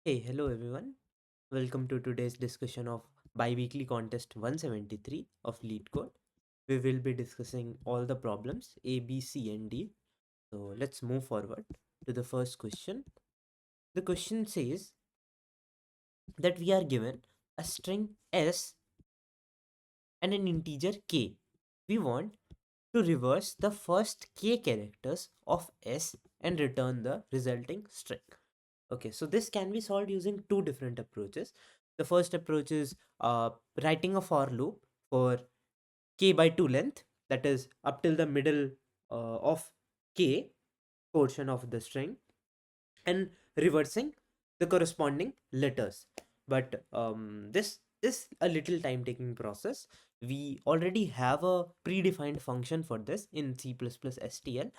Hey, hello everyone. Welcome to today's discussion of Biweekly Contest 173 of Leetcode. We will be discussing all the problems A, B, C, and D. So let's move forward to the first question. The question says that we are given a string S and an integer K. We want to reverse the first K characters of S and return the resulting string. Okay, so this can be solved using two different approaches. The first approach is writing a for loop for k by 2 length, that is up till the middle of k portion of the string, and reversing the corresponding letters. But this is a little time taking process. We already have a predefined function for this in C++stl,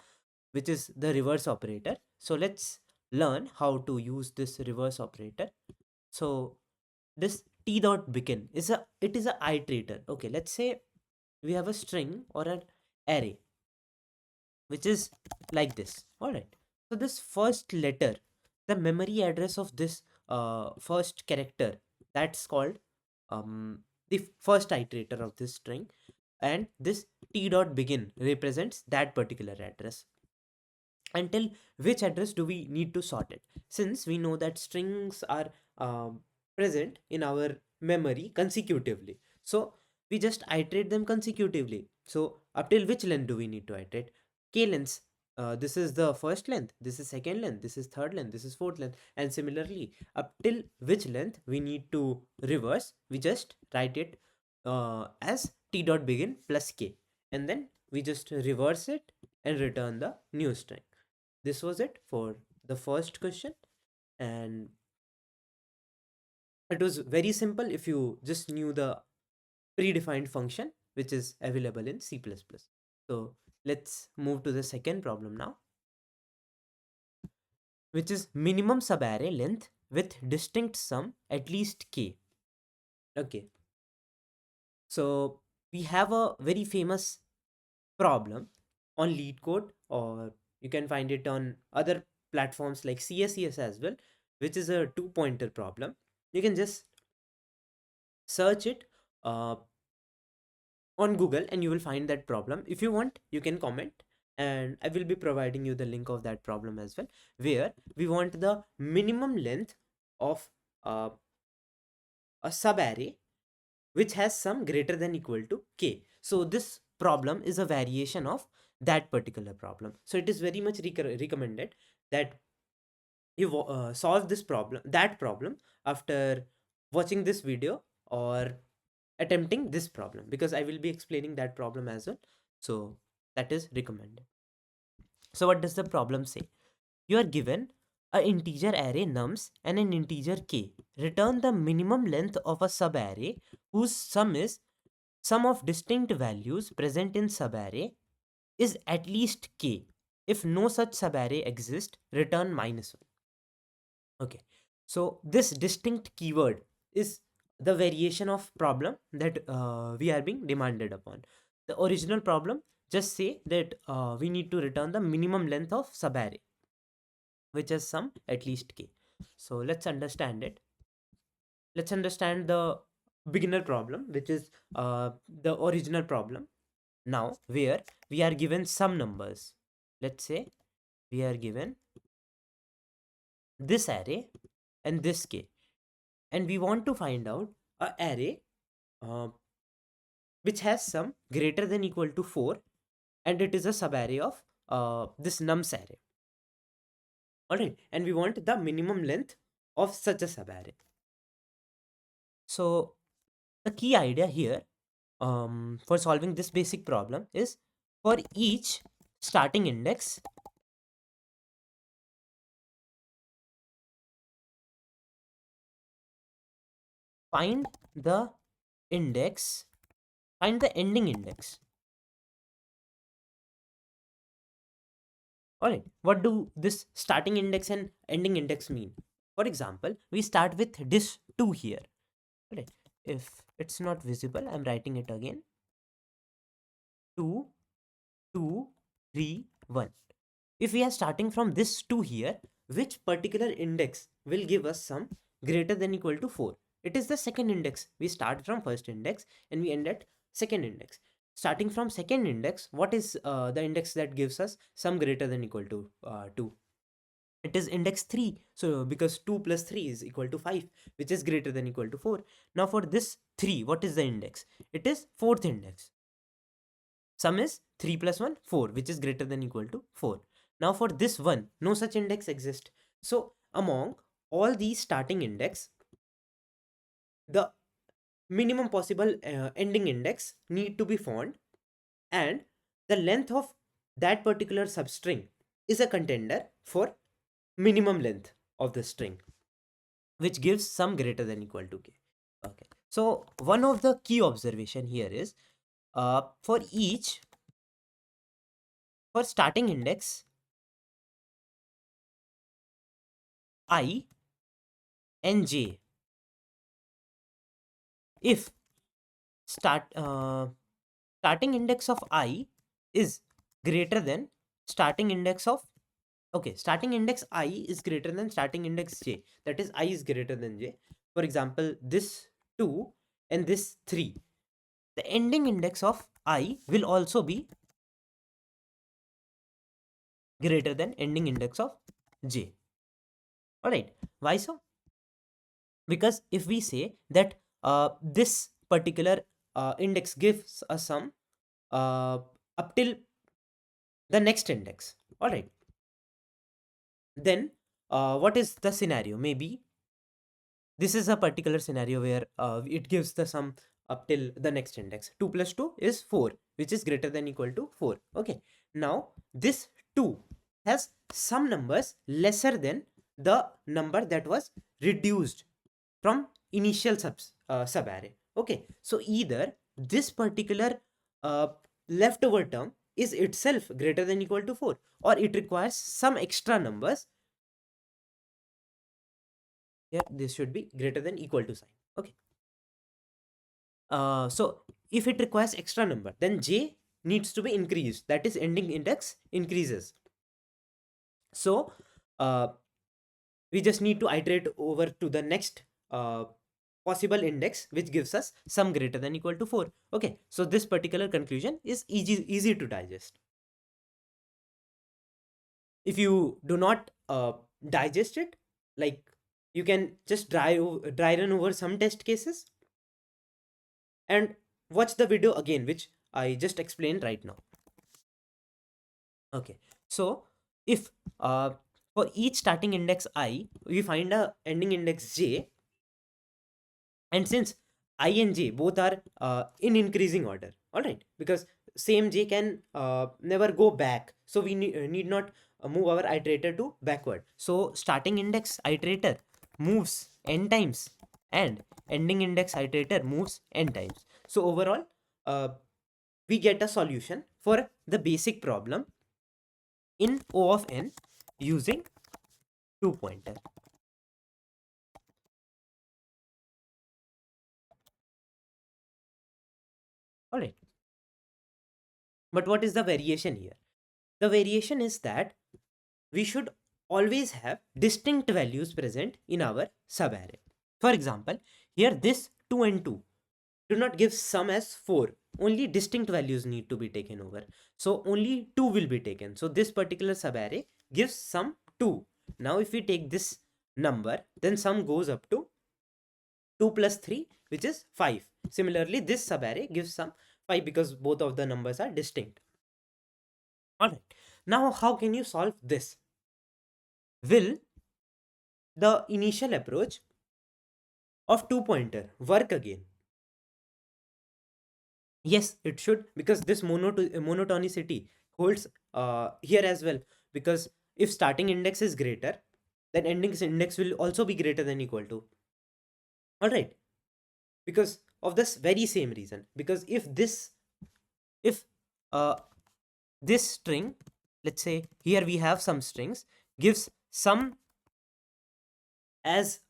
which is the reverse operator. So let's learn how to use this reverse operator. So this t dot begin is a iterator. Okay, let's say we have a string or an array which is like this. All right. So this first letter, the memory address of this first character, that's called the first iterator of this string, and this t dot begin represents that particular address. Until which address do we need to sort it, since we know that strings are present in our memory consecutively, so we just iterate them consecutively. So up till which length do we need to iterate? K lengths. This is the first length, this is second length, this is third length, this is fourth length, and similarly up till which length we need to reverse, we just write it as t dot begin plus k, and then we just reverse it and return the new string. This was it for the first question, and it was very simple if you just knew the predefined function which is available in C++. So let's move to the second problem now, which is minimum subarray length with distinct sum at least k. Okay, so we have a very famous problem on Leetcode, or you can find it on other platforms like CSCS as well, which is a two pointer problem. You can just search it uh, on Google and you will find that problem. If you want, you can comment, and I will be providing you the link of that problem as well, where we want the minimum length of uh, a subarray which has sum greater than equal to k. So this problem is a variation of that particular problem. So it is very much recommended that you solve that problem after watching this video or attempting this problem, because I will be explaining that problem as well. So that is recommended. So what does the problem say? You are given a integer array nums and an integer k. Return the minimum length of a subarray whose sum of distinct values present in subarray is at least k. If no such subarray exists, return -1. Okay. So this distinct keyword is the variation of problem that we are being demanded upon. The original problem just say that we need to return the minimum length of subarray, which is sum at least k. So let's understand it. Let's understand the beginner problem, which is the original problem. Now, where we are given some numbers. Let's say we are given this array and this k, and we want to find out a array uh, which has sum greater than equal to 4, and it is a subarray of this nums array. Alright, and we want the minimum length of such a subarray. So the key idea here for solving this basic problem is, for each starting index, find the index, find the ending index. Alright, what do this starting index and ending index mean? For example, we start with this 2 here. Alright, if it's not visible, I'm writing it again. 2, 2, 3, 1. If we are starting from this 2 here, which particular index will give us sum greater than equal to 4. It is the second index. We start from first index and we end at second index. Starting from second index, what is the index that gives us sum greater than equal to 2? It is index 3. So because 2 plus 3 is equal to 5, which is greater than equal to 4. Now for this 3, what is the index? It is fourth index. Sum is 3 plus 1, 4, which is greater than equal to 4. Now for this one, no such index exists. So among all these starting index, the minimum possible ending index need to be found, and the length of that particular substring is a contender for minimum length of the string, which gives sum greater than equal to k. Okay. So one of the key observation here is for starting index I and j, if starting index of I is greater than starting index of starting index I is greater than starting index j, that is I is greater than j. For example, this 2 and this 3, the ending index of I will also be greater than ending index of j. All right, why so? Because if we say that this particular index gives a sum up till the next index, all right, then what is the scenario? Maybe this is a particular scenario where it gives the sum up till the next index. 2 plus 2 is 4, which is greater than equal to 4. Okay, now this 2 has some numbers lesser than the number that was reduced from initial subarray. Okay, so either this particular uh, leftover term is itself greater than equal to 4, or it requires some extra numbers. Here this should be greater than equal to sign. Okay, so if it requires extra number, then j needs to be increased, that is ending index increases. So uh, we just need to iterate over to the next possible index, which gives us sum greater than equal to 4. Okay, so this particular conclusion is easy to digest. If you do not digest it, like, you can just dry run over some test cases and watch the video again, which I just explained right now. Okay, so if for each starting index I, we find a ending index j, and since I and j both are in increasing order, all right, because same j can never go back, so we need not move our iterator to backward. So starting index iterator moves n times and ending index iterator moves n times. So overall, we get a solution for the basic problem in O of n using 2-pointer. All right. But what is the variation here? The variation is that we should always have distinct values present in our subarray. For example, here this 2 and 2 do not give sum as 4. Only distinct values need to be taken over. So only 2 will be taken. So this particular subarray gives sum 2. Now if we take this number, then sum goes up to 2 plus 3, which is 5. Similarly, this subarray gives sum 5 because both of the numbers are distinct. Alright, now how can you solve this? Will the initial approach of 2-pointer work again? Yes, it should, because this monotonicity holds here as well, because if starting index is greater, then ending index will also be greater than equal to. Alright, because of this very same reason, because if uh, this string, let's say here we have some strings, gives some as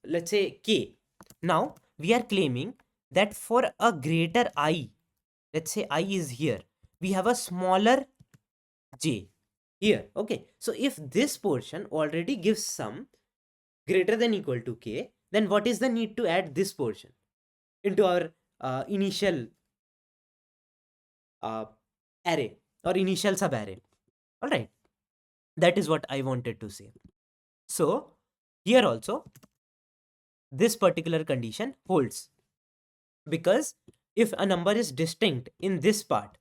let's say k. Now we are claiming that for a greater I, let's say I is here, we have a smaller j. here. Okay, so if this portion already gives sum greater than equal to k, then what is the need to add this portion into our initial uh, array or initial sub array? All right, that is what I wanted to say. So here also this particular condition holds, because if a number is distinct in this part,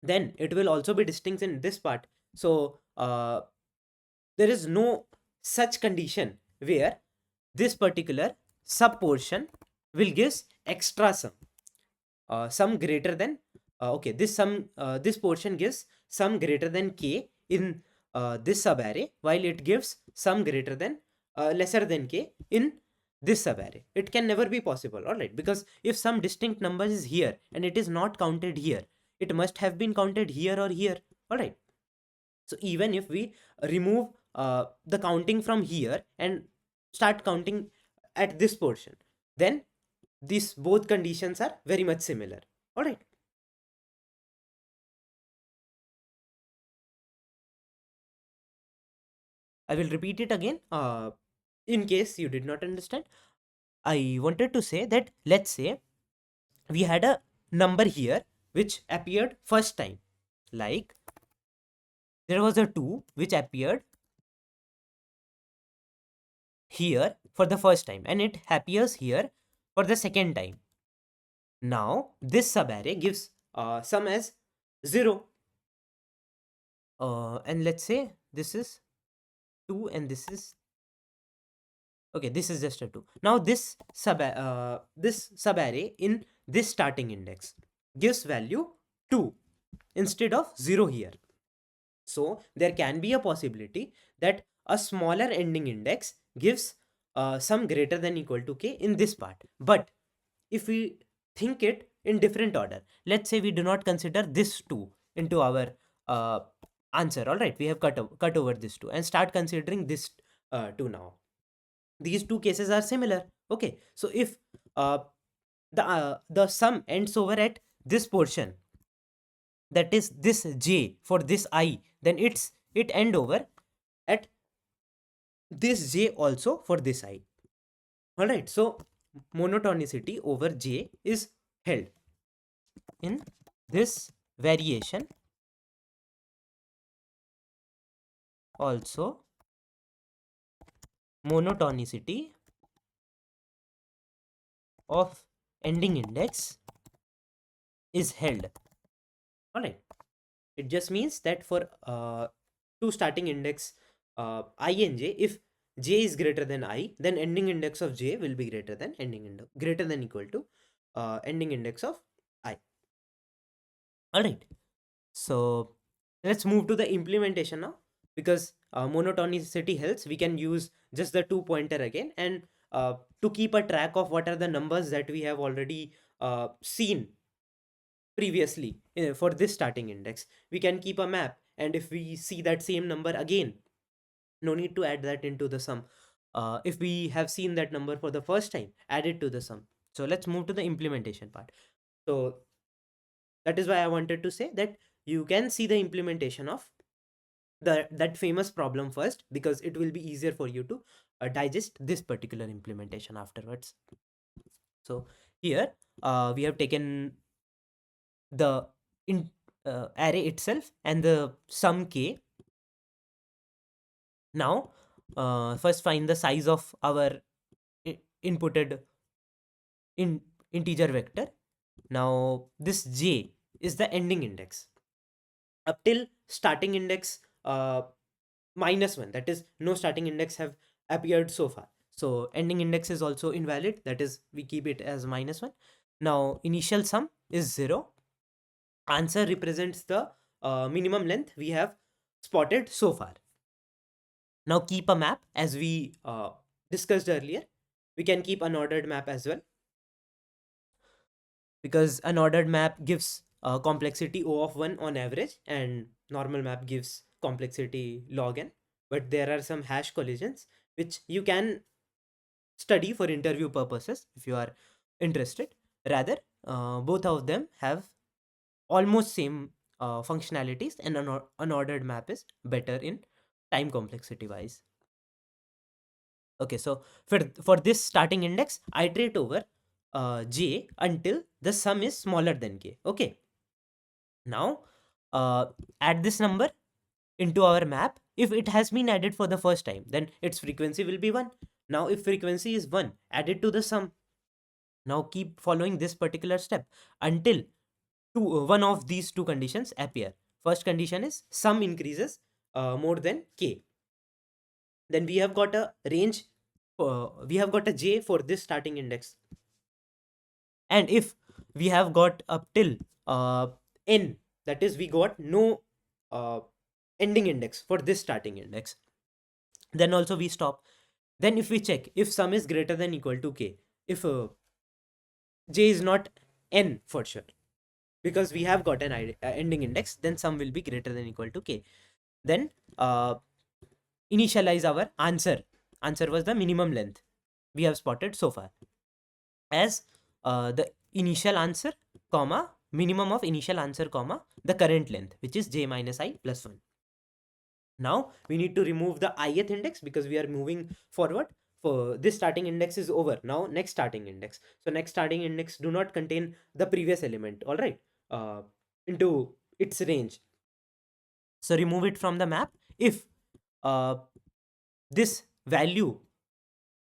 then it will also be distinct in this part. So there is no such condition where this particular sub portion will give extra sum, sum greater than okay, this sum, this portion gives sum greater than k in this sub array, while it gives sum greater than lesser than k in this sub array. It can never be possible, all right, because if some distinct number is here and it is not counted here, it must have been counted here or here, all right. So even if we remove the counting from here and start counting at this portion, then these both conditions are very much similar, all right. I will repeat it again in case you did not understand. I wanted to say that, let's say we had a number here which appeared first time, like there was a 2 which appeared here for the first time and it appears here for the second time. Now this subarray gives sum as 0, and let's say this is 2 and this is, okay, this is just a 2. Now this subarray in this starting index gives value 2 instead of 0 here. So there can be a possibility that a smaller ending index gives sum greater than equal to k in this part. But if we think it in different order, let's say we do not consider this 2 into our uh, answer, all right, we have cut over this 2 and start considering this 2 now. These two cases are similar, okay. So if uh, the sum ends over at this portion, that is this j for this I, then it end over at this j also for this I, all right. So monotonicity over j is held in this variation. Also monotonicity of ending index is held, all right. It just means that for two starting index I and j, if j is greater than I, then ending index of j will be greater than greater than equal to ending index of I, all right. So let's move to the implementation now, because monotonicity helps. We can use just the 2 pointer again, and to keep a track of what are the numbers that we have already seen previously for this starting index, we can keep a map, and if we see that same number again, no need to add that into the sum. If we have seen that number for the first time, add it to the sum. So let's move to the implementation part. So that is why I wanted to say that you can see the implementation of that famous problem first, because it will be easier for you to digest this particular implementation afterwards. So here we have taken the array itself and the sum k. Now first find the size of our inputted in integer vector. Now this j is the ending index up till starting index -1, that is no starting index have appeared so far. So ending index is also invalid, that is we keep it as -1. Now initial sum is 0. Answer represents the minimum length we have spotted so far. Now keep a map, as we discussed earlier. We can keep an ordered map as well, because an ordered map gives complexity O of 1 on average, and normal map gives complexity log n. But there are some hash collisions which you can study for interview purposes if you are interested. Rather, both of them have almost same functionalities, and unordered map is better in time complexity wise. Okay, so for this starting index, iterate over j until the sum is smaller than k. Okay, now add this number into our map. If it has been added for the first time, then its frequency will be 1. Now if frequency is 1, add it to the sum. Now keep following this particular step until one of these two conditions appear. First condition is sum increases more than k. Then we have got a range, we have got a j for this starting index. And if we have got up till n, that is we got no uh, ending index for this starting index, then also we stop. Then if we check if sum is greater than equal to k, if j is not n for sure, because we have got an ending index, then sum will be greater than equal to k. Then initialize our answer was the minimum length we have spotted so far as the initial answer comma minimum of initial answer comma the current length, which is j minus I plus 1. Now we need to remove the ith index because we are moving forward. For this starting index is over. Now next starting index. So next starting index do not contain the previous element, all right, into its range. So remove it from the map if uh, this value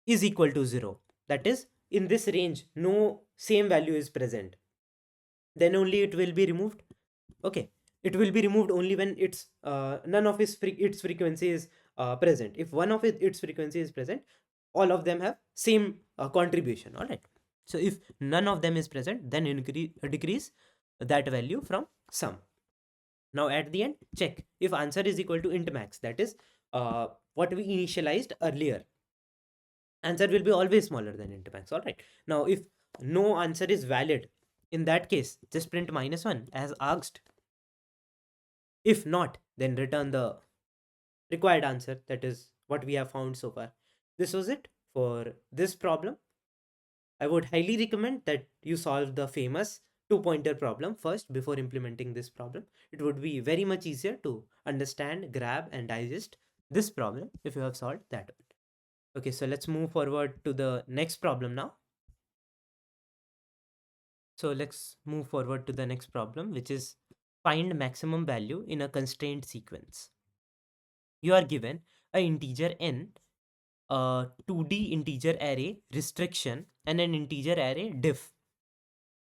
is equal to 0. That is, in this range no same value is present, then only it will be removed. Okay, it will be removed only when it's none of its frequency is present. If one of its frequency is present, all of them have same contribution, all right. So if none of them is present, then decrease that value from sum. Now at the end, check if answer is equal to int max, that is what we initialized earlier. Answer will be always smaller than int max, all right. Now if no answer is valid, in that case just print -1 as asked. If not, then return the required answer. That is what we have found so far. This was it for this problem. I would highly recommend that you solve the famous two-pointer problem first before implementing this problem. It would be very much easier to understand, grab, and digest this problem if you have solved that one. Okay, so let's move forward to the next problem now. So let's move forward to the next problem, which is find maximum value in a constrained sequence. You are given a integer n, a 2D integer array restriction, and an integer array diff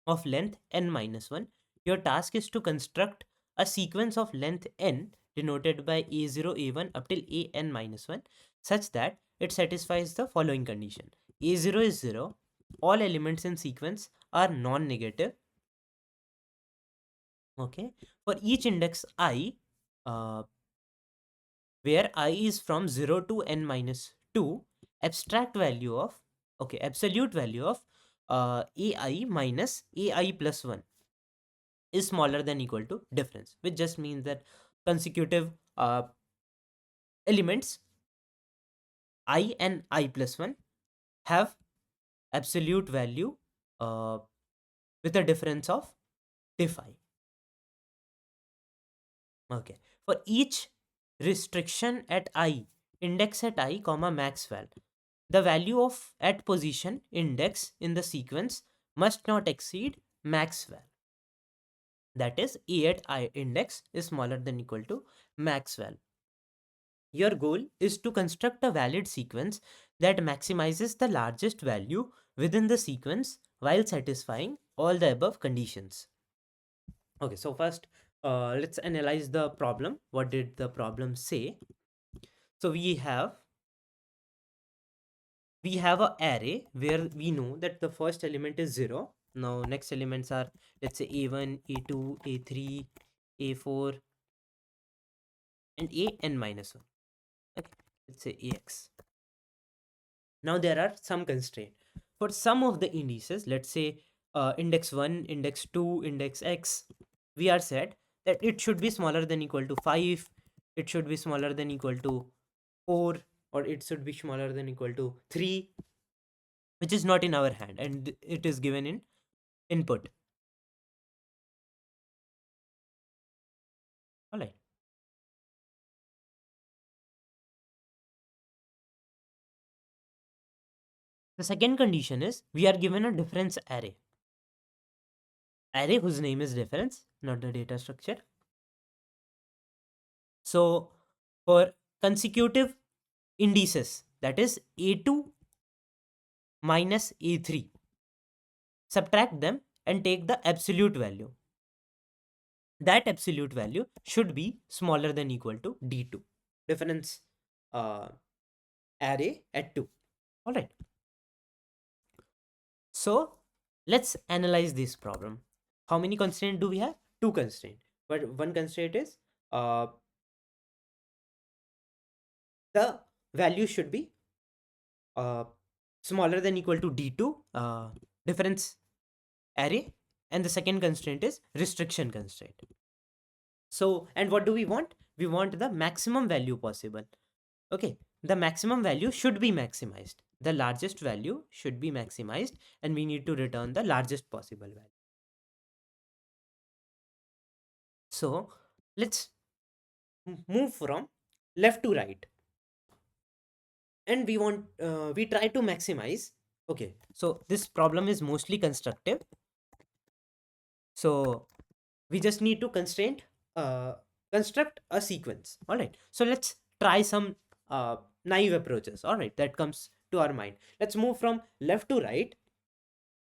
of length n minus 1. Your task is to construct a sequence of length n denoted by a0, a1 up till an minus 1 such that it satisfies the following condition. a0 is 0, all elements in sequence are non-negative. Okay, for each index I, uh, where I is from 0 to n minus 2, abstract value of, okay, absolute value of ai minus ai plus 1 is smaller than equal to difference, which just means that consecutive elements I and I plus 1 have absolute value uh, with a difference of diff I. Okay, for each restriction at I, index at I comma max val, the value of at position index in the sequence must not exceed max val. That is, a at I index is smaller than equal to max val. Your goal is to construct a valid sequence that maximizes the largest value within the sequence while satisfying all the above conditions. Okay, so first let's analyze the problem. What did the problem say? So we have a array where we know that the first element is 0. Now next elements are, let's say, a1, a2, a3, a4, and an minus 1. Okay, let's say ax. Now there are some constraints. For some of the indices, let's say index 1, index 2, index x, we are said that it should be smaller than equal to 5, it should be smaller than equal to 4, or it should be smaller than equal to 3, which is not in our hand and it is given in input. All right. The second condition is we are given a difference array whose name is difference, not the data structure. So for consecutive indices, that is a2 minus a3, subtract them and take the absolute value. That absolute value should be smaller than equal to d2, difference uh, array at 2. All right. So let's analyze this problem. How many constraints do we have? Two constraints. But one constraint is uh, the value should be uh, smaller than equal to d2 difference array, and the second constraint is restriction constraint. So, and what do we want? We want the maximum value possible. Okay, the maximum value should be maximized. The largest value should be maximized, and we need to return the largest possible value. So let's move from left to right, and we try to maximize. Okay, so this problem is mostly constructive, so we just need to uh, construct a sequence. All right, so let's try some naive approaches. All right, that comes to our mind. Let's move from left to right,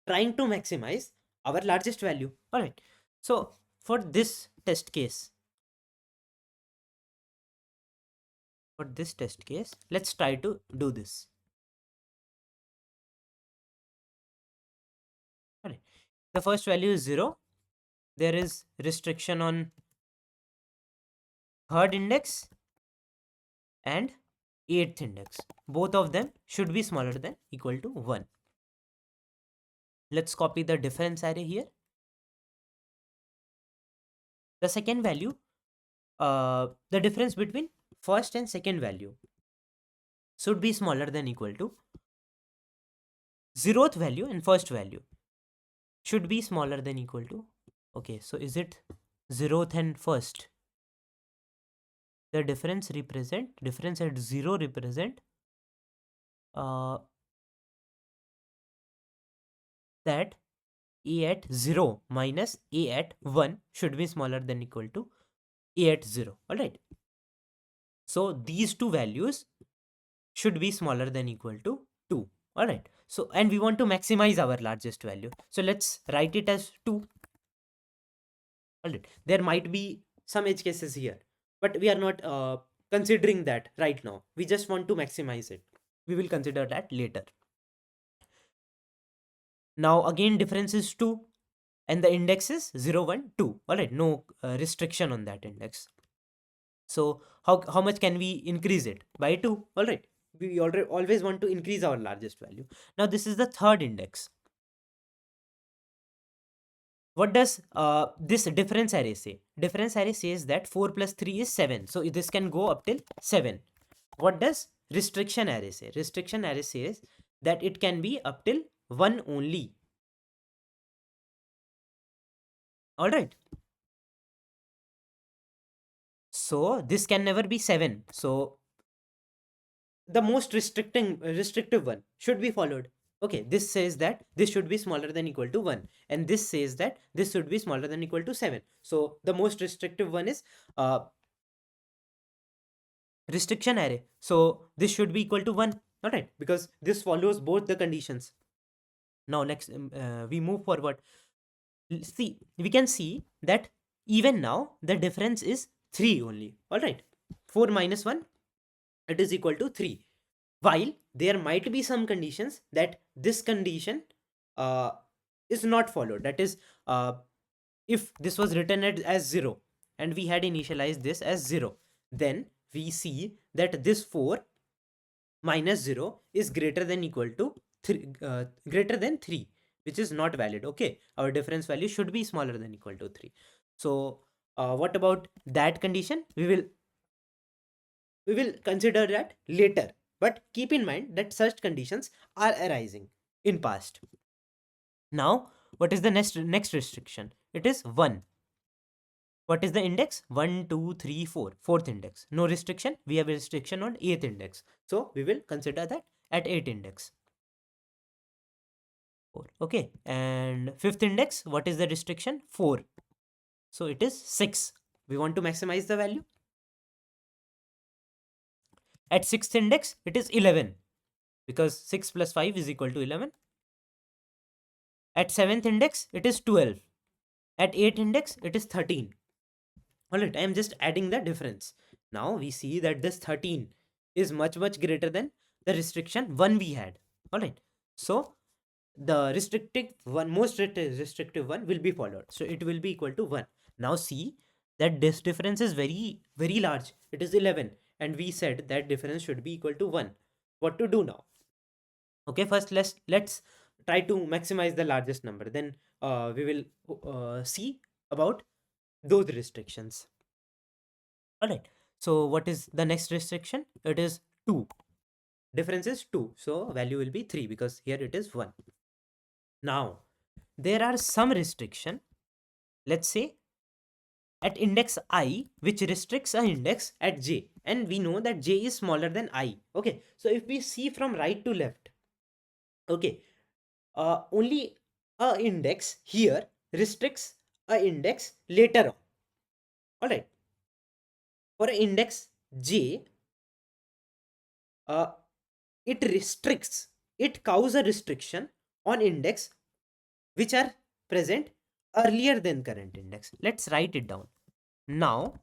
trying to maximize our largest value. All right, so for this test case, let's try to do this. All right, the first value is 0. There is restriction on third index and eighth index. Both of them should be smaller than equal to 1. Let's copy the difference array here. The second value, the difference between first and second value should be smaller than equal to zeroth value, and first value should be smaller than equal to, okay, so is it zeroth and first? The difference at 0 represent uh, that a at 0 minus a at 1 should be smaller than equal to a at 0. All right, so these two values should be smaller than equal to 2. All right, so and we want to maximize our largest value, so let's write it as 2. All right, there might be some edge cases here, but we are not considering that right now. We just want to maximize it. We will consider that later. Now again difference is 2, and the index is 0 1 2. All right, no restriction on that index. So how much can we increase it? By 2. All right, we already always want to increase our largest value. Now this is the third index. What does this difference array say? Difference array says that 4 plus 3 is 7. So this can go up till 7. What does restriction array say? Restriction array says that it can be up till 1 only. All right. So this can never be 7. So the most restrictive one should be followed. Okay, this says that this should be smaller than equal to 1, and this says that this should be smaller than equal to 7. So the most restrictive one is restriction array. So this should be equal to 1. All right, because this follows both the conditions. Now next we move forward. See, we can see that even now the difference is 3 only. All right, 4 minus 1, it is equal to 3. While there might be some conditions that this condition uh, is not followed. That is, if this was written as 0 and we had initialized this as 0, then we see that this 4 minus 0 is greater than equal to 3, greater than 3, which is not valid. Okay, our difference value should be smaller than equal to 3. So what about that condition? We will consider that later, but keep in mind that such conditions are arising in past. Now what is the next restriction? It is 1. What is the index? 1, 2, 3, 4. Fourth index. No restriction. We have a restriction on 8th index. So we will consider that at 8th index. 4. Okay. And 5th index, what is the restriction? 4. So it is 6. We want to maximize the value. At 6th index, it is 11. Because 6 plus 5 is equal to 11. At 7th index, it is 12. At 8th index, it is 13. Alright, I am just adding the difference. Now we see that this 13 is much greater than the restriction 1 we had. Alright, so the restrictive one, most restrictive one will be followed. So it will be equal to 1. Now see that this difference is very large. It is 11 and we said that difference should be equal to 1. What to do now? Okay, first let's try to maximize the largest number. Then we will see about those restrictions. All right. So what is the next restriction? It is 2. Difference is 2. So value will be 3 because here it is 1. Now, there are some restriction. Let's say at index I, which restricts a index at j. And we know that j is smaller than I. Okay. So if we see from right to left, okay, only a index here restricts a index later on. All right. For index j, it restricts, it causes a restriction on index which are present earlier than current index. Let's write it down. Now,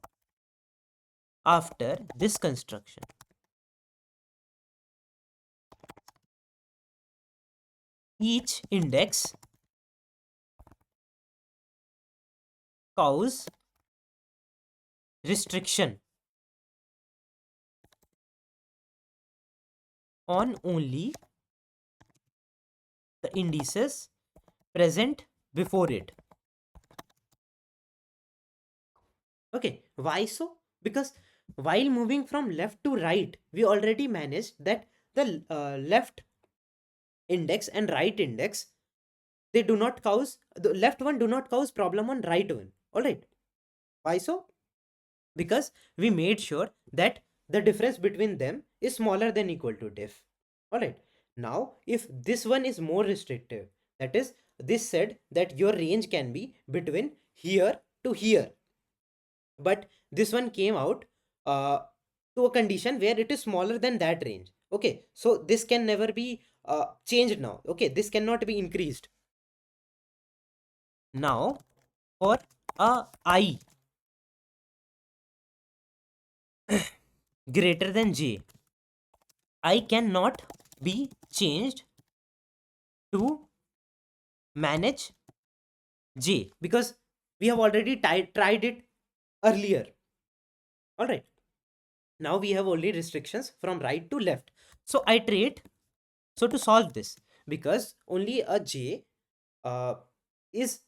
after this construction, each index causes restriction on only the indices present before it. Okay, why so? Because while moving from left to right, we already managed that the left index and right index, they do not cause, the left one do not cause problem on right one. All right. Why so? Because we made sure that the difference between them is smaller than equal to diff. All right. Now, if this one is more restrictive, that is, this said that your range can be between here to here, but this one came out to a condition where it is smaller than that range. Okay, so this can never be changed now. Okay, this cannot be increased. Now, for a I greater than j, I cannot be changed to manage j because we have already tried it earlier. All right. Now we have only restrictions from right to left. So iterate. So to solve this, because only a j is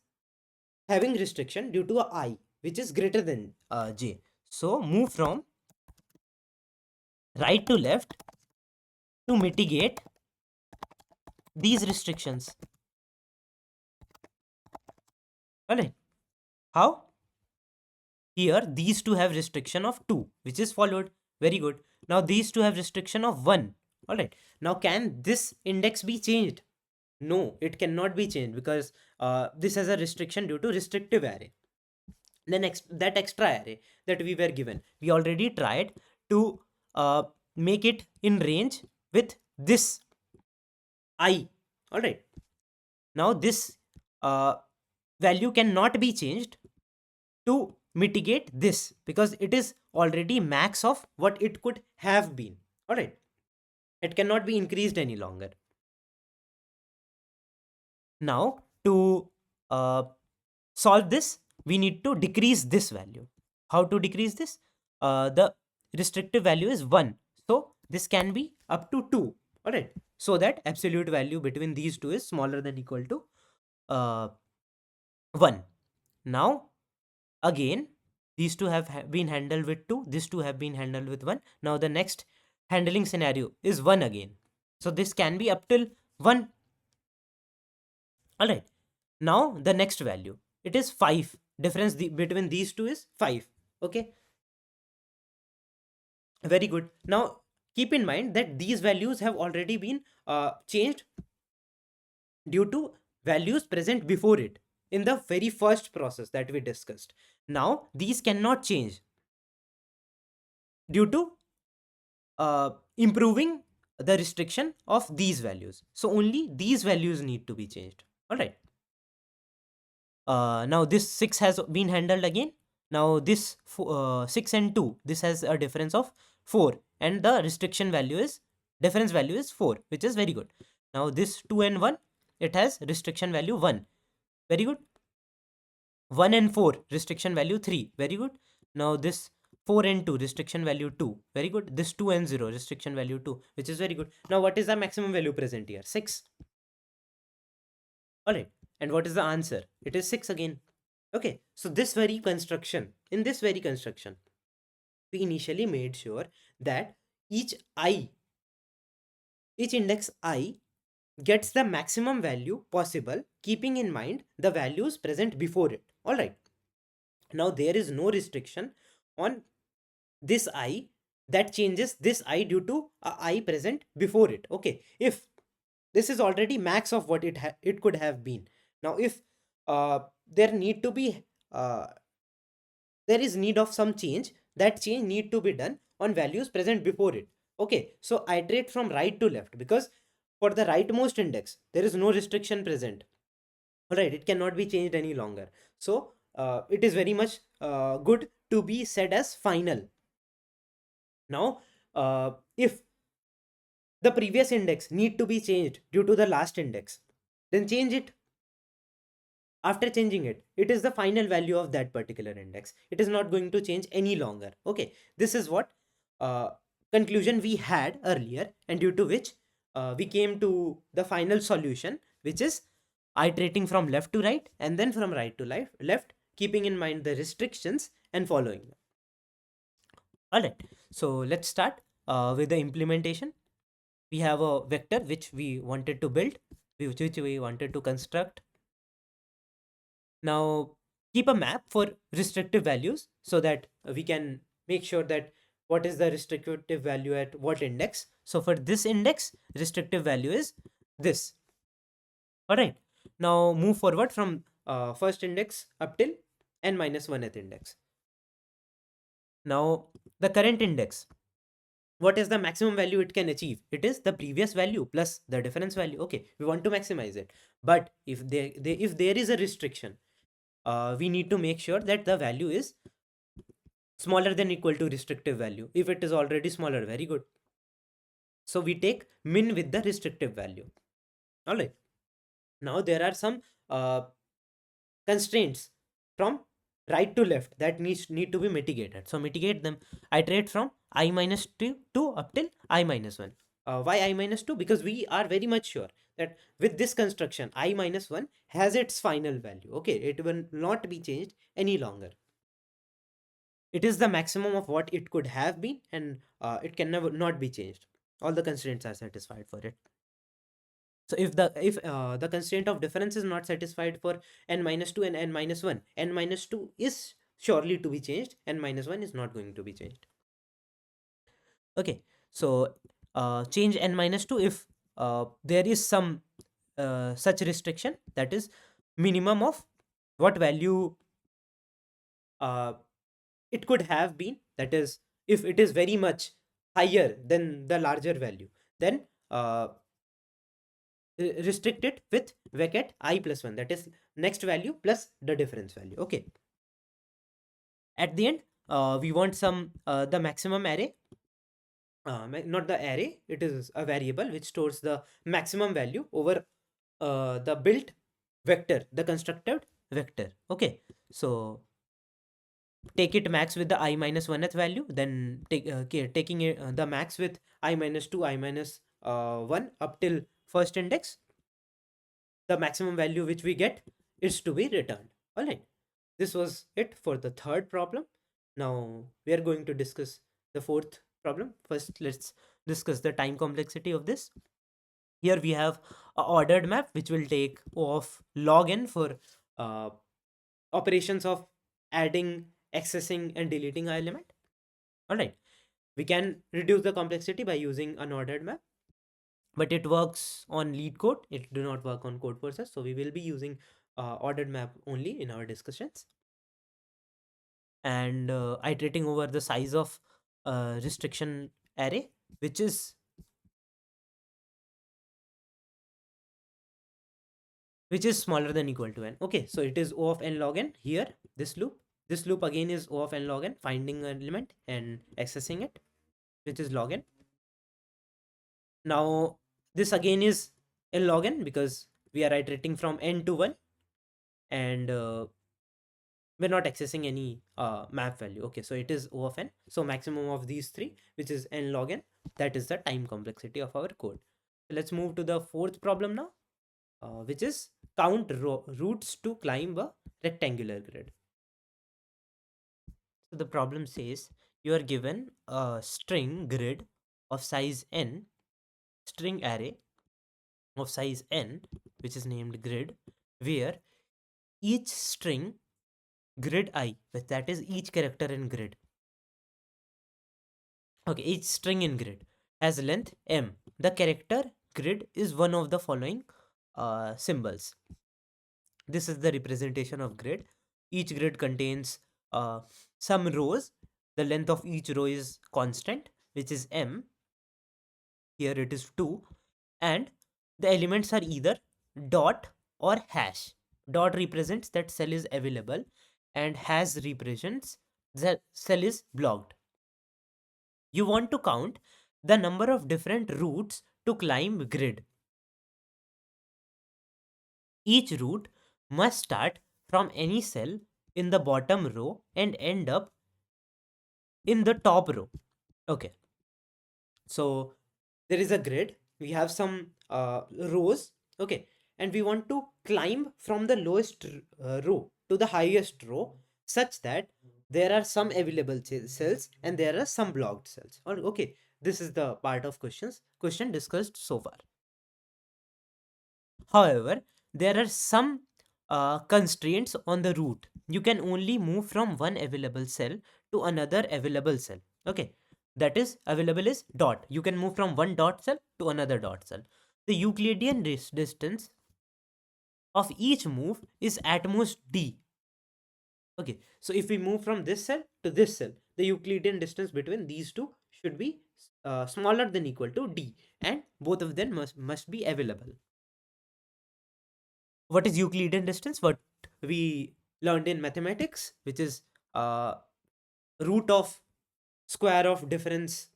having restriction due to a I which is greater than j. So move from right to left to mitigate these restrictions. Alright. How? Here these two have restriction of 2 which is followed. Very good. Now these two have restriction of 1. Alright. Now can this index be changed? No, it cannot be changed because this has a restriction due to restrictive array. The next, that extra array that we were given, we already tried to make it in range with this I. All right. Now this value cannot be changed to mitigate this because it is already max of what it could have been. All right. It cannot be increased any longer. Now to solve this, we need to decrease this value. How to decrease this? The restrictive value is 1. So this can be up to 2. All right. So that absolute value between these two is smaller than equal to 1. Now again, these two have been handled with 2. These two have been handled with 1. Now the next handling scenario is 1 again. So this can be up till 1. All right. Now the next value, it is 5. difference between these two is 5. Okay, very good. Now keep in mind that these values have already been changed due to values present before it in the very first process that we discussed. Now these cannot change due to improving the restriction of these values. So only these values need to be changed. All right. Now this 6 has been handled again. Now this 6 and 2, this has a difference of 4, and the restriction value is difference value is 4, which is very good. Now this 2 and 1, it has restriction value 1. Very good. 1 and 4, restriction value 3. Very good. Now this 4 and 2, restriction value 2. Very good. This 2 and 0, restriction value 2, which is very good. Now what is the maximum value present here? 6. Alright. And what is the answer? It is 6 again. Okay. So in this very construction, we initially made sure that each index I gets the maximum value possible, keeping in mind the values present before it. Alright. Now there is no restriction on this I that changes this I due to a I present before it. Okay, if this is already max of what it could have been. Now if there need to be there is need of some change, that change need to be done on values present before it. Okay, so iterate from right to left, because for the rightmost index there is no restriction present. All right, it cannot be changed any longer. So it is very much good to be said as final. Now if the previous index need to be changed due to the last index, then change it. After changing it, it is the final value of that particular index. It is not going to change any longer. Okay, this is what conclusion we had earlier, and due to which we came to the final solution, which is iterating from left to right and then from right to left, keeping in mind the restrictions and following them. All right, so let's start with the implementation. We have a vector which we wanted to build, which we wanted to construct. Now keep a map for restrictive values so that we can make sure that what is the restrictive value at what index. So for this index, restrictive value is this. All right. Now move forward from first index up till n minus 1th index. Now the current index, what is the maximum value it can achieve? It is the previous value plus the difference value. Okay, we want to maximize it, but if there is a restriction, we need to make sure that the value is smaller than equal to restrictive value. If it is already smaller, very good. So we take min with the restrictive value. All right. Now there are some constraints from right to left that need to be mitigated. So mitigate them. Iterate from I minus 2 up till I minus 1. Why I minus 2? Because we are very much sure that with this construction, I minus 1 has its final value. Okay, it will not be changed any longer. It is the maximum of what it could have been, and it can never not be changed. All the constraints are satisfied for it. So if the constraint of difference is not satisfied for n minus 2 and n minus 1, n minus 2 is surely to be changed, n minus 1 is not going to be changed. Okay, so change n minus 2 if there is some such restriction, that is minimum of what value it could have been, that is if it is very much higher than the larger value, then restrict it with vec I plus 1, that is next value plus the difference value. Okay, at the end we want some the maximum array, not the array, it is a variable which stores the maximum value over the built vector, the constructed vector. Okay, so take it max with the I minus 1th value, then taking it, the max with I minus 2, I minus 1 up till first index, the maximum value which we get is to be returned. All right, this was it for the third problem. Now we are going to discuss the fourth problem. First, let's discuss the time complexity of this. Here we have a ordered map which will take O of log n for operations of adding, accessing, and deleting an element. All right. We can reduce the complexity by using unordered map, but it works on lead code. It do not work on code forces. So we will be using ordered map only in our discussions, and iterating over the size of restriction array, which is smaller than equal to n. Okay, so it is O of n log n here, this loop. This loop again is O of n log n, finding an element and accessing it, which is log n. Now, this again is n log n because we are iterating from n to 1, and we're not accessing any map value. Okay, so it is O of n. So maximum of these three, which is n log n, that is the time complexity of our code. So let's move to the fourth problem now, which is count routes to climb a rectangular grid. So the problem says you are given a string grid of size n, string array of size n, which is named grid, where each string grid I, that is each character in grid. Okay, each string in grid has length m. The character grid is one of the following symbols. This is the representation of grid. Each grid contains some rows. The length of each row is constant, which is m. Here it is 2. And the elements are either dot or hash. Dot represents that cell is available, and hash represents the cell is blocked. You want to count the number of different routes to climb grid. Each route must start from any cell in the bottom row and end up in the top row. Okay, so there is a grid. We have some rows. Okay, and we want to climb from the lowest row to the highest row, such that there are some available cells and there are some blocked cells. Or okay, this is the part of question discussed so far. However, there are some constraints on the route. You can only move from one available cell to another available cell. Okay, that is available is dot. You can move from one dot cell to another dot cell. The Euclidean distance of each move is at most d. Okay, so if we move from this cell to this cell, the Euclidean distance between these two should be smaller than equal to d, and both of them must be available. What is Euclidean distance? What we learned in mathematics, which is root of square of difference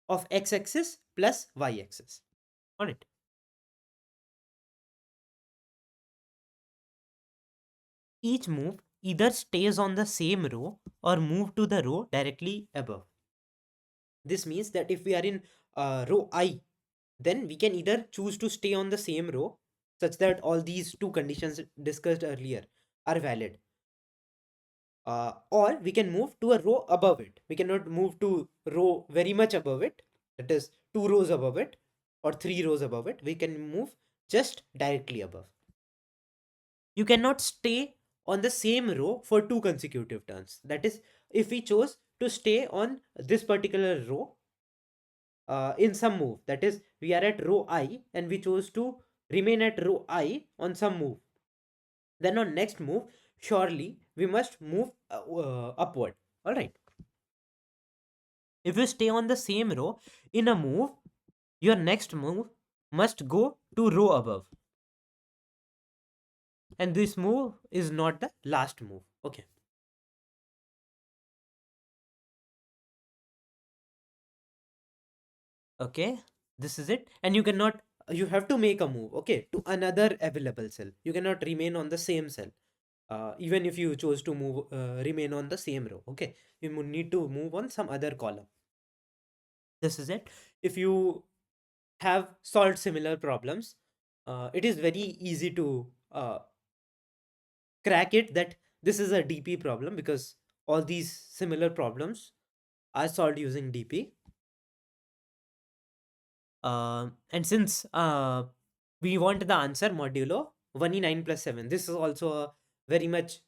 of x-axis plus y-axis. All right. Each move either stays on the same row or move to the row directly above. This means that if we are in row I, then we can either choose to stay on the same row such that all these two conditions discussed earlier are valid, or we can move to a row above it. We cannot move to row very much above it, that is 2 rows above it or 3 rows above it. We can move just directly above. You cannot stay on the same row for 2 consecutive turns. That is, if we chose to stay on this particular row in some move, that is, we are at row I and we chose to remain at row I on some move, then on next move surely we must move upward. All right. If you stay on the same row in a move, your next move must go to row above, and this move is not the last move. Okay. Okay, this is it. And you cannot, you have to make a move, okay, to another available cell. You cannot remain on the same cell, even if you chose to move remain on the same row. Okay, you need to move on some other column. This is it. If you have solved similar problems, it is very easy to crack it that this is a DP problem, because all these similar problems are solved using DP. And since we want the answer modulo 1e9 plus 7, this is also a very much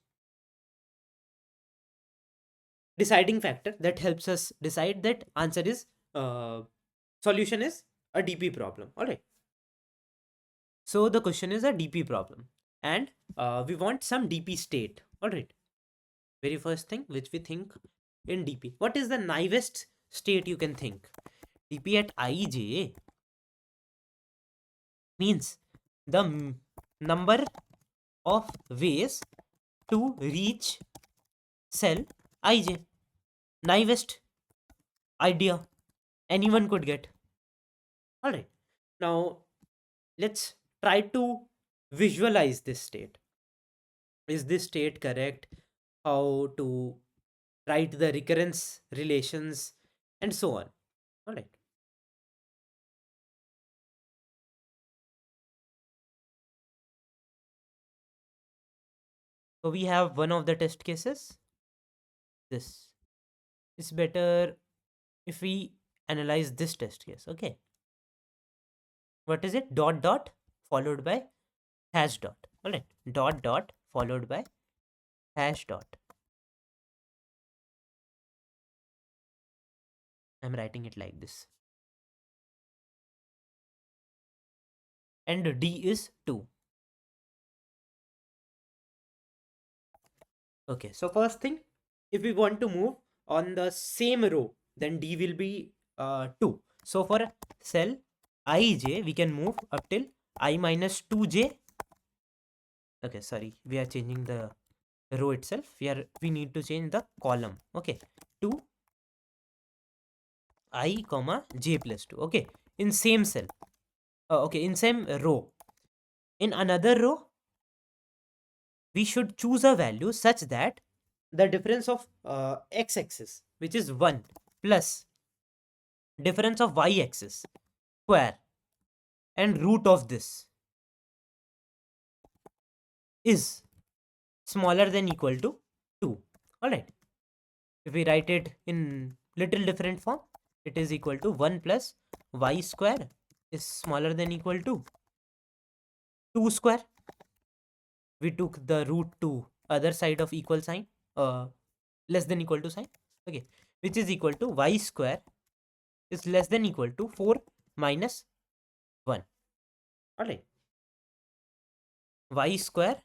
deciding factor that helps us decide that answer is solution is a DP problem. All right. So the question is a DP problem, and we want some DP state. All right. Very first thing which we think in DP. What is the naivest state you can think? DP at ij means the number of ways to reach cell ij. Naivest idea anyone could get. All right. Now let's try to visualize this state. Is this state correct? How to write the recurrence relations and so on. All right. So we have one of the test cases. This is better if we analyze this test case. Okay. What is it? Dot dot followed by hash dot. All right. Dot dot followed by hash dot. I'm writing it like this. And D is 2. Okay. So first thing, if we want to move on the same row, then D will be 2. So for cell ij, we can move up till I minus 2j. Okay, sorry, we are changing the row itself. We need to change the column. Okay, 2 I comma j plus 2. Okay, in same cell. Okay, in same row. In another row, we should choose a value such that the difference of x-axis, which is 1, plus difference of y-axis square and root of this is smaller than equal to 2. All right. If we write it in little different form, it is equal to 1 plus y square is smaller than equal to 2 square. We took the root to other side of equal sign, less than equal to sign. Okay, which is equal to y square is less than equal to 4 minus 1. All right. Y square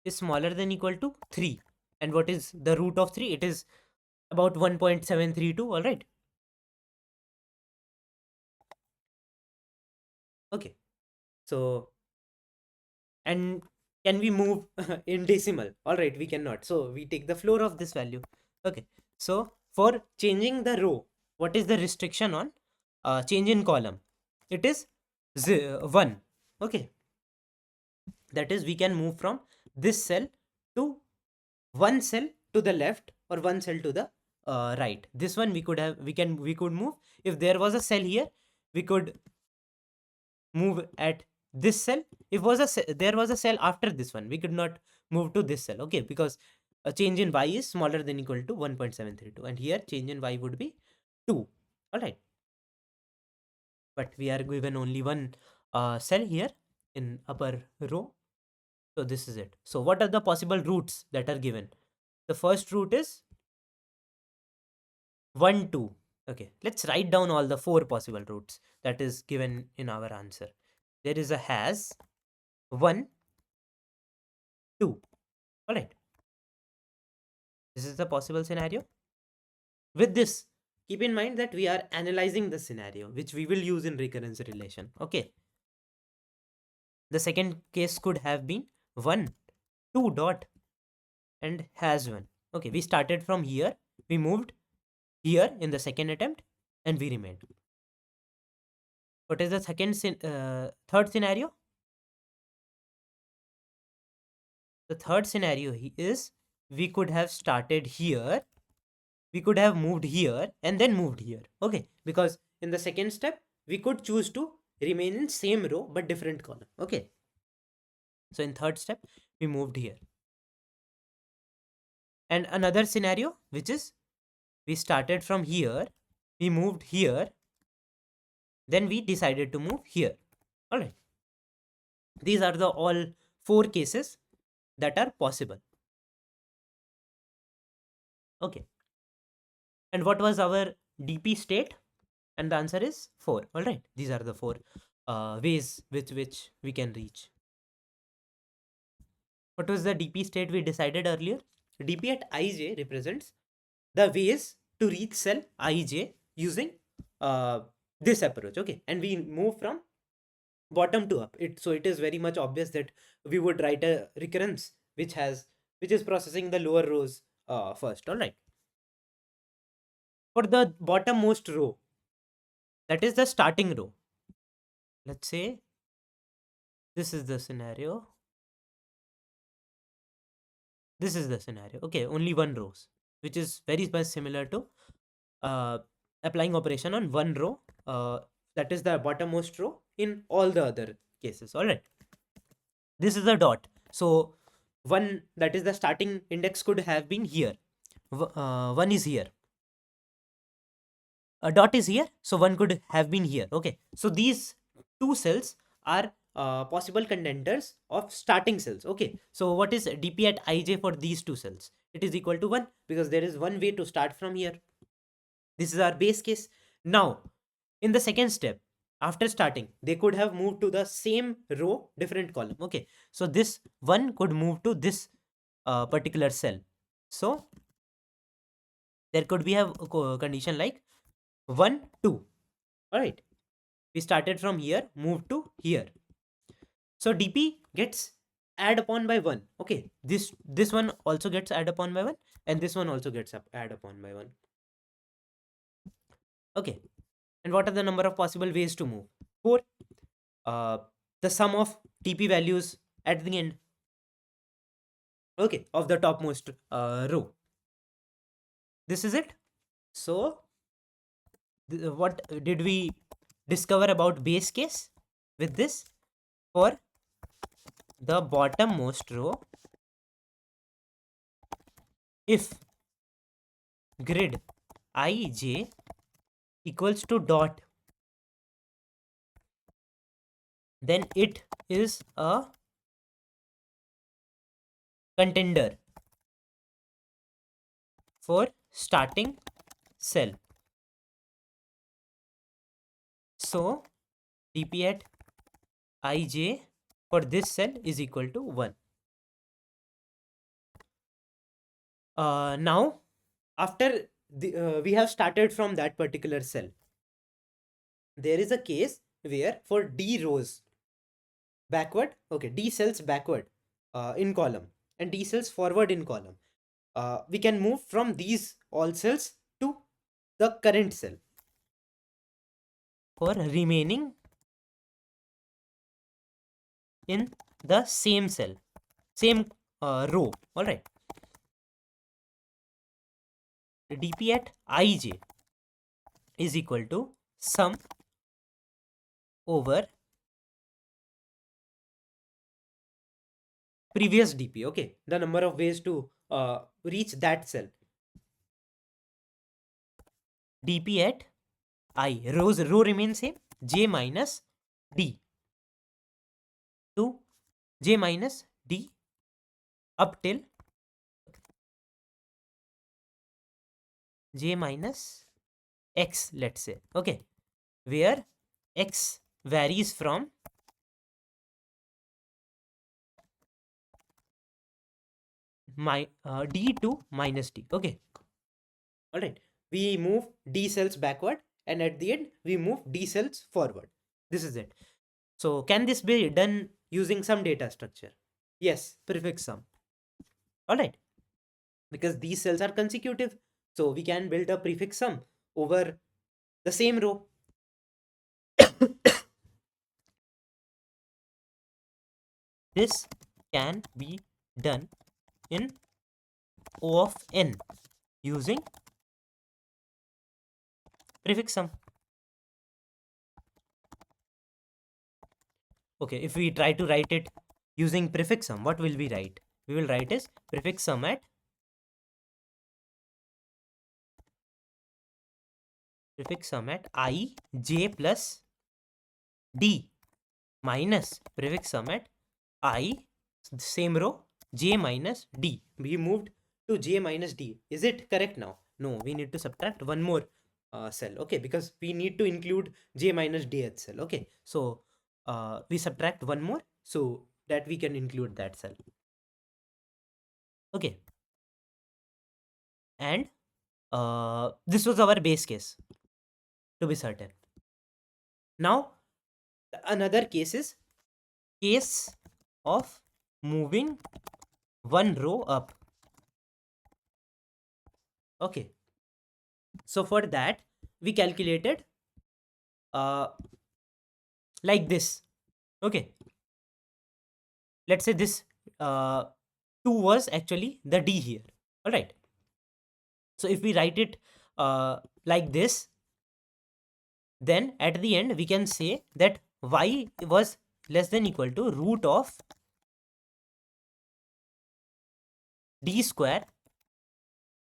is smaller than equal to 3. And what is the root of 3? It is about 1.732. All right. Okay. So, and can we move in decimal? All right, we cannot. So we take the floor of this value. Okay. So for changing the row, what is the restriction on change in column? It is 1. Okay. That is, we can move from this cell to one cell to the left or one cell to the right. This one we could move. If there was a cell here, we could move at this cell. If there was a cell after this one, we could not move to this cell. Okay, because a change in y is smaller than equal to 1.732, and here change in y would be 2. All right, but we are given only one cell here in upper row. So this is it. So what are the possible roots that are given? The first root is 1, 2. Okay, let's write down all the 4 possible roots that is given in our answer. There is a has 1, 2. All right. This is the possible scenario. With this, keep in mind that we are analyzing the scenario, which we will use in recurrence relation. Okay. The second case could have been 1, 2 dot and has 1. Okay, we started from here. We moved here in the second attempt and we remained. What is the third scenario? The third scenario is we could have started here, we could have moved here and then moved here. Okay, because in the second step we could choose to remain in same row but different column. Okay, so in third step we moved here. And another scenario, which is we started from here, we moved here, then we decided to move here. All right, these are the all 4 cases that are possible. Okay. And what was our DP state? And the answer is 4. All right. These are the 4 ways with which we can reach. What was the DP state we decided earlier? DP at ij represents the ways to reach cell ij using uh, this approach. Okay. And we move from bottom to up. So it is very much obvious that we would write a recurrence which is processing the lower rows first. All right. For the bottommost row, that is the starting row. Let's say this is the scenario. This is the scenario. Okay, only one rows, which is very much similar to uh, applying operation on one row. That is the bottommost row in all the other cases. All right. This is a dot. So one, that is the starting index, could have been here. One is here. A dot is here, so one could have been here. Okay, so these two cells are possible contenders of starting cells. Okay, so what is dp at ij for these two cells? It is equal to 1 because there is one way to start from here. This is our base case. Now in the second step, after starting, they could have moved to the same row, different column. Okay, so this one could move to this particular cell. So there could be a condition like 1 2. All right, we started from here, moved to here. So dp gets add upon by 1. Okay, this one also gets add upon by 1, and this one also gets add upon by 1. Okay, and what are the number of possible ways to move? 4. The sum of dp values at the end, okay, of the topmost row. This is it. So what did we discover about base case with this? For the bottommost row, if grid ij equals to dot, then it is a contender for starting cell. So dp at ij for this cell is equal to 1. Now after we have started from that particular cell, there is a case where for d rows backward, okay, d cells backward in column and d cells forward in column, we can move from these all cells to the current cell for remaining in the same cell, same row. All right, dp at ij is equal to sum over previous dp. Okay, the number of ways to reach that cell. dp at I, row remains same, j minus d to j minus d up till j minus x, let's say. Okay, where x varies from d to minus d. Okay, all right, we move d cells backward, and at the end we move d cells forward. This is it. So can this be done using some data structure? Yes, prefix sum. All right, because these cells are consecutive, so we can build a prefix sum over the same row. This can be done in O of n using prefix sum. Okay, if we try to write it using prefix sum, what will we write? We will write is prefix sum at I j plus d minus prefix sum at I, same row, j minus d. We moved to j minus d. Is it correct now? No, we need to subtract one more cell, okay, because we need to include j minus dth cell, okay. So we subtract one more so that we can include that cell, okay. And this was our base case, to be certain. Now another case is case of moving one row up, okay. So for that we calculated uh, like this, okay. Let's say this uh, 2 was actually the d here, all right. So if we write it like this, then at the end we can say that y was less than equal to root of d square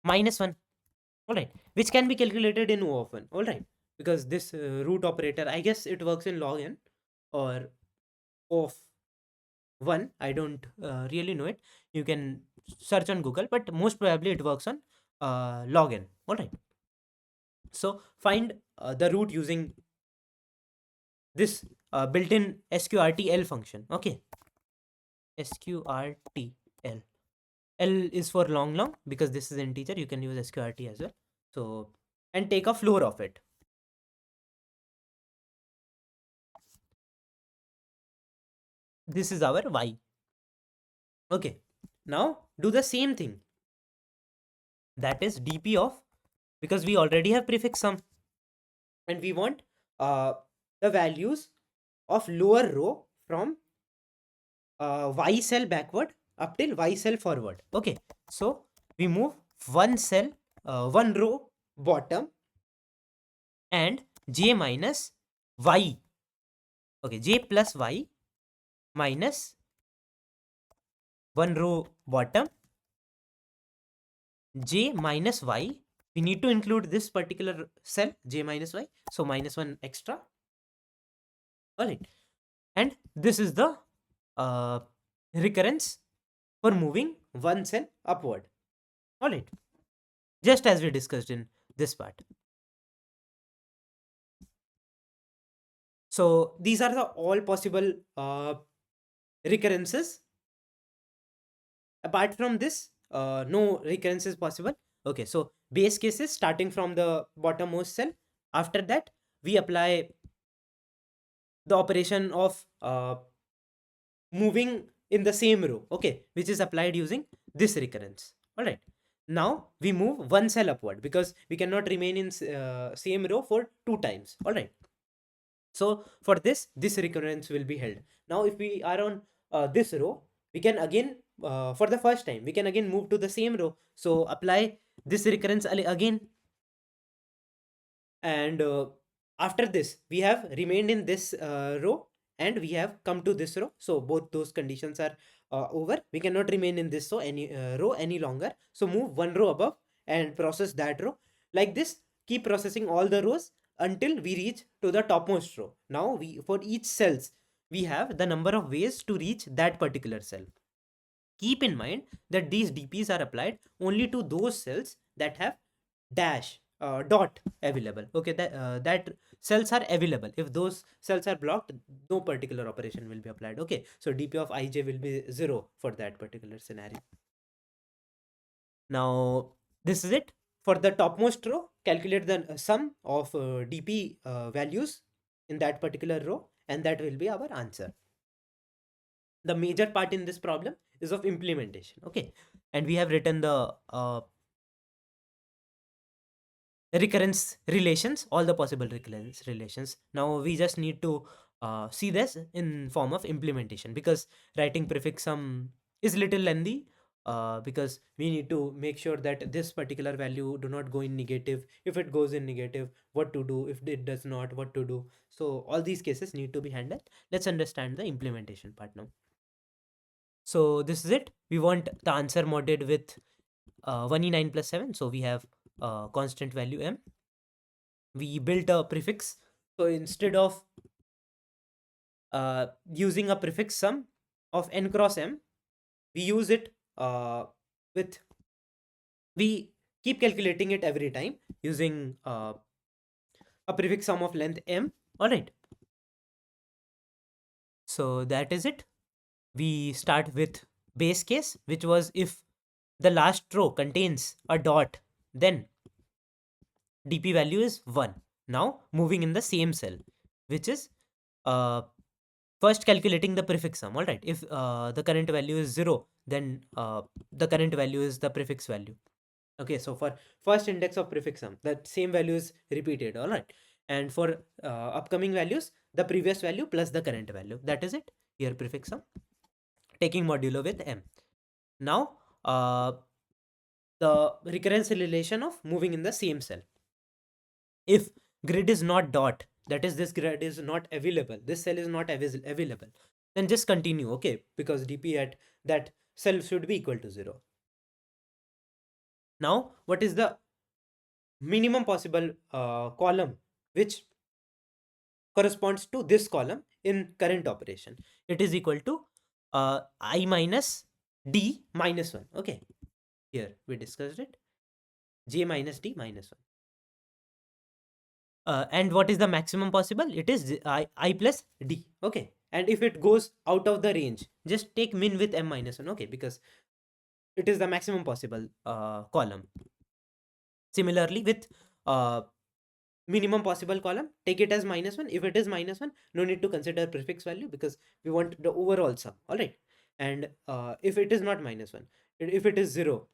minus 1, all right, which can be calculated in O of 1, all right, because this root operator, I guess it works in log n or O of 1. I don't really know it. You can search on Google, but most probably it works on log n, all right. So find the root using this built-in sqrtl function, okay. Sqrtl. L is for long because this is integer. You can use sqrt as well. So and take a floor of it. This is our y, okay. Now do the same thing, that is dp of, because we already have prefix sum and we want the values of lower row from y cell backward up till y cell forward, okay. So we move one cell, one row bottom and j minus y, okay, j plus y minus one row bottom, j minus y. We need to include this particular cell j minus y, so minus 1 extra, all right. And this is the uh, recurrence for moving one cell upward, all right, just as we discussed in this part. So these are the all possible recurrences. Apart from this, no recurrence is possible, okay. So base case is starting from the bottommost cell. After that we apply the operation of moving in the same row, okay, which is applied using this recurrence, all right. Now we move one cell upward because we cannot remain in same row for two times, all right. So for this recurrence will be held. Now if we are on this row, we can again for the first time we can again move to the same row, so apply this recurrence again. And after this we have remained in this row and we have come to this row, so both those conditions are over. We cannot remain in this row any longer, so move one row above and process that row. Like this, keep processing all the rows until we reach to the topmost row. Now we, for each cells, we have the number of ways to reach that particular cell. Keep in mind that these dps are applied only to those cells that have dash dot available, okay. That cells are available. If those cells are blocked, no particular operation will be applied, okay. So dp of ij will be 0 for that particular scenario. Now this is it. For the topmost row, calculate the sum of dp values in that particular row, and that will be our answer. The major part in this problem is of implementation, okay. And we have written the recurrence relations, all the possible recurrence relations. Now we just need to see this in form of implementation, because writing prefix sum is little lengthy, because we need to make sure that this particular value do not go in negative. If it goes in negative, what to do? If it does not, what to do? So all these cases need to be handled. Let's understand the implementation part now. So this is it. We want the answer modded with 1e9 plus 7. So we have constant value m. We built a prefix. So instead of using a prefix sum of n cross m, we use it with We keep calculating it every time using a prefix sum of length m. All right. So that is it. We start with base case, which was if the last row contains a dot, then dp value is 1. Now moving in the same cell, which is uh, first calculating the prefix sum. All right. If the current value is 0, then the current value is the prefix value. Okay, so for first index of prefix sum, that same value is repeated. All right. And for upcoming values, the previous value plus the current value. That is it. Here prefix sum taking modulo with m. Now the recurrence relation of moving in the same cell. If grid is not dot, that is this grid is not available, this cell is not available, then just continue, okay, because dp at that cell should be equal to 0. Now what is the minimum possible column which corresponds to this column in current operation? It is equal to I minus d minus 1. Okay, here we discussed it, j minus d minus 1. And what is the maximum possible? It is I plus d. Okay. And if it goes out of the range, just take min with m minus 1. Okay. Because it is the maximum possible column. Similarly, with minimum possible column, take it as minus 1. If it is minus 1, no need to consider prefix value because we want the overall sum. All right. And if it is not minus 1, if it is 0,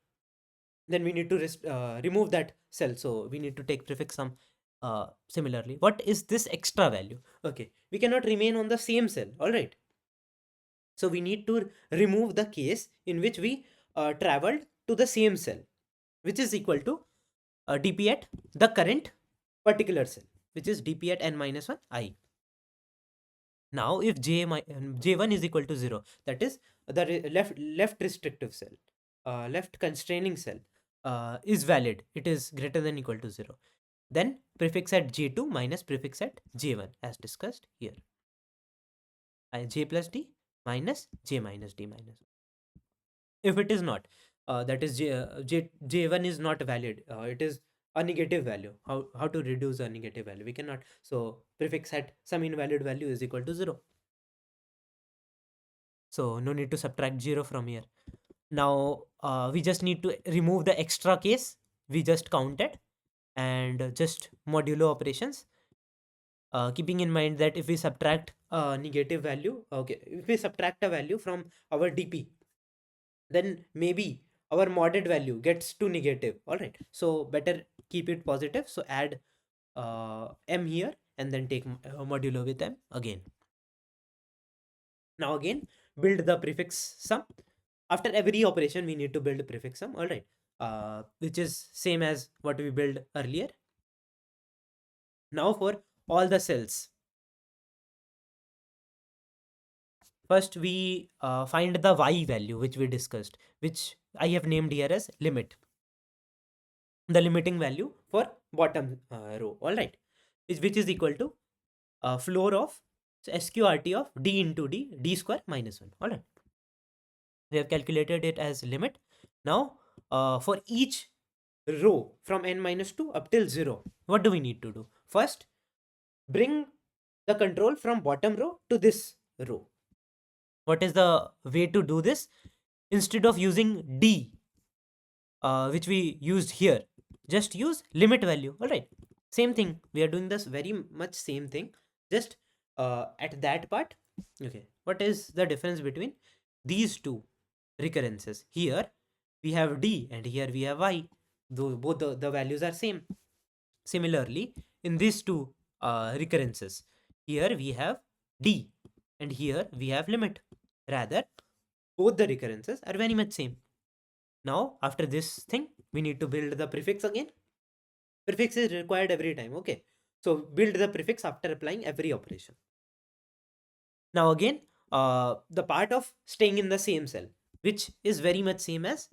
then we need to remove that cell. So we need to take prefix sum. Similarly, what is this extra value? Okay, we cannot remain on the same cell. All right. So we need to remove the case in which we traveled to the same cell, which is equal to dp at the current particular cell, which is dp at n minus 1 I. Now if j1 is equal to 0, that is the left restrictive cell, left constraining cell is valid, it is greater than equal to 0, then prefix at j2 minus prefix at j1 as discussed here. J plus d minus j minus d minus 1. If it is not, that is j1 is not valid, it is a negative value. How to reduce a negative value? We cannot. So prefix at some invalid value is equal to 0. So no need to subtract 0 from here. Now we just need to remove the extra case we just counted and just modulo operations. Keeping in mind that if we subtract a negative value, okay, if we subtract a value from our dp, then maybe our modded value gets to negative. All right, so better keep it positive. So add m here and then take modulo with m again. Now again build the prefix sum. After every operation we need to build a prefix sum. All right, which is same as what we built earlier. Now for all the cells, first we find the y value which we discussed, which I have named here as limit, the limiting value for bottom row. All right, which is equal to floor of sqrt of d into d square minus 1. All right, we have calculated it as limit. Now for each row from n minus 2 up till 0, what do we need to do? First, bring the control from bottom row to this row. What is the way to do this? Instead of using d, which we used here, just use limit value. All right, same thing. We are doing this very much same thing, just at that part. Okay, what is the difference between these two recurrences? Here we have d and here we have y, though both the values are same. Similarly, in these two recurrences, here we have d and here we have limit. Rather, both the recurrences are very much same. Now after this thing, we need to build the prefix again. Prefix is required every time. Okay, so build the prefix after applying every operation. Now again, the part of staying in the same cell, which is very much same as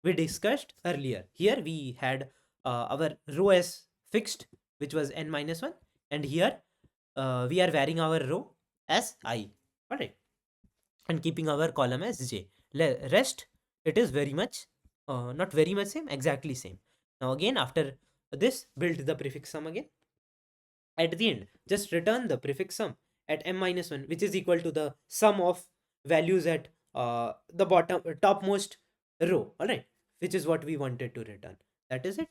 we discussed earlier. Here we had our row as fixed, which was n minus 1, and here we are varying our row as I. All right, and keeping our column as j. Rest, it is very much Not very much same, exactly same. Now again, after this, build the prefix sum again. At the end, just return the prefix sum at m minus 1, which is equal to the sum of values at the bottom topmost row, all right, which is what we wanted to return. That is it.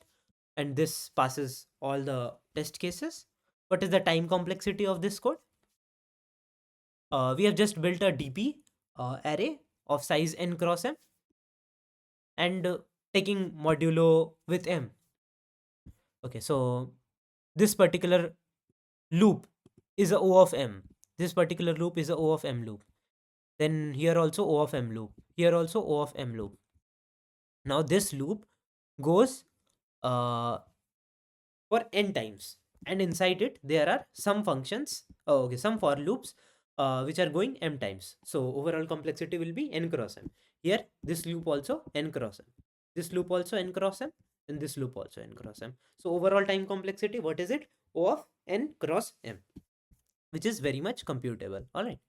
And this passes all the test cases. What is the time complexity of this code? We have just built a DP array of size n cross m, and taking modulo with m. Okay, so this particular loop is a O of m. This particular loop is a O of m loop. Then here also O of m loop. Here also O of m loop. Now this loop goes uh, for n times, and inside it there are some functions, some for loops which are going m times. So overall complexity will be n cross m. Here this loop also n cross m, this loop also n cross m, and this loop also n cross m. So overall time complexity, what is it? O of n cross m, which is very much computable, all right,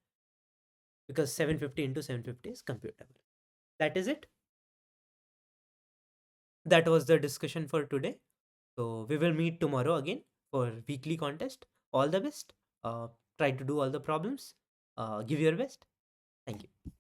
because 750 into 750 is computable. That is it. That was the discussion for today. So we will meet tomorrow again for weekly contest. All the best. Try to do all the problems. Give your best. Thank you.